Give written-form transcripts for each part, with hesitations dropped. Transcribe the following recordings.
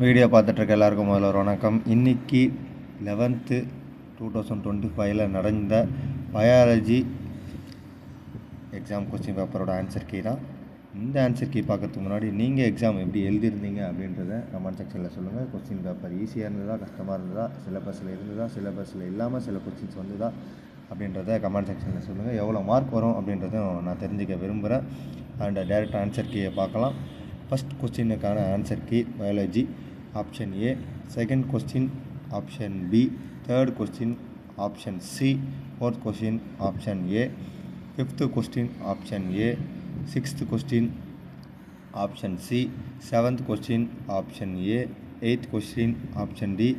Video பார்த்துட்ருக்க எல்லாருக்கும் முதல்ல ஒரு வணக்கம். இன்றைக்கி 11th 2025 நடந்த பயாலஜி எக்ஸாம் கொஸ்டின் பேப்பரோட ஆன்சர் கீ தான். இந்த ஆன்சர் கீ பார்க்கறதுக்கு முன்னாடி நீங்கள் எக்ஸாம் எப்படி எழுதிருந்தீங்க அப்படின்றத கமெண்ட் செக்ஷனில் சொல்லுங்கள். கொஸ்டின் பேப்பர் ஈஸியாக இருந்ததா, கஷ்டமாக இருந்ததா, சிலபஸில் இருந்ததா, சிலபஸில் இல்லாமல் சில கொஸ்டின்ஸ் வந்ததா அப்படின்றத கமெண்ட் செக்ஷனில் சொல்லுங்கள். எவ்வளோ மார்க் வரும் அப்படின்றதும் நான் தெரிஞ்சுக்க விரும்புகிறேன். அண்ட் டைரக்ட் ஆன்சர் கீயை பார்க்கலாம். ஃபஸ்ட் கொஸ்டினுக்கான answer key biology option A, second question option B, third question option C, fourth question option A, fifth question option A, sixth question option C, seventh question option A, eighth question option D.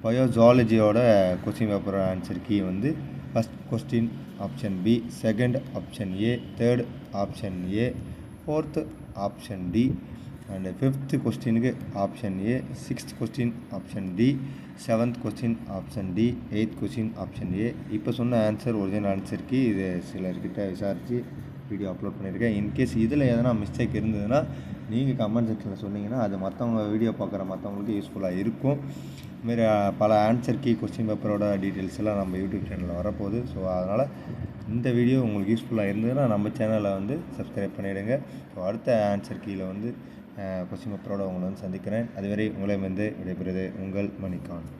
பயோஜாலஜியோட question paper answer key வந்து first question option B, second option A, third option A, fourth option D and fifth கொஸ்டினுக்கு option A, sixth question option D, seventh question option D, eight question option A. இப்போ சொன்ன answer original ஆன்சருக்கு இது சிலர்கிட்ட விசாரித்து video upload பண்ணியிருக்கேன். In case இதில் எதனா mistake இருந்ததுன்னா நீங்கள் கமெண்ட் செக்ஷனில் சொன்னீங்கன்னா அது மற்றவங்க வீடியோ பார்க்குற மற்றவங்களுக்கு யூஸ்ஃபுல்லாக இருக்கும். இதுமாரி பல ஆன்சர் கீ கொஸ்டின் பேப்பரோட டீட்டெயில்ஸ் எல்லாம் நம்ம யூடியூப் சேனலில் வரப்போகுது. ஸோ அதனால் இந்த வீடியோ உங்களுக்கு யூஸ்ஃபுல்லாக இருந்ததுன்னா நம்ம சேனலை வந்து சப்ஸ்கிரைப் பண்ணிவிடுங்க. ஸோ அடுத்த ஆன்சர் கீயில் வந்து கொஸ்டின் பேப்பரோட உங்களை வந்து சந்திக்கிறேன். அதுவரை உங்களை வந்து விடைபெறுவது உங்கள் மணிகாந்த்.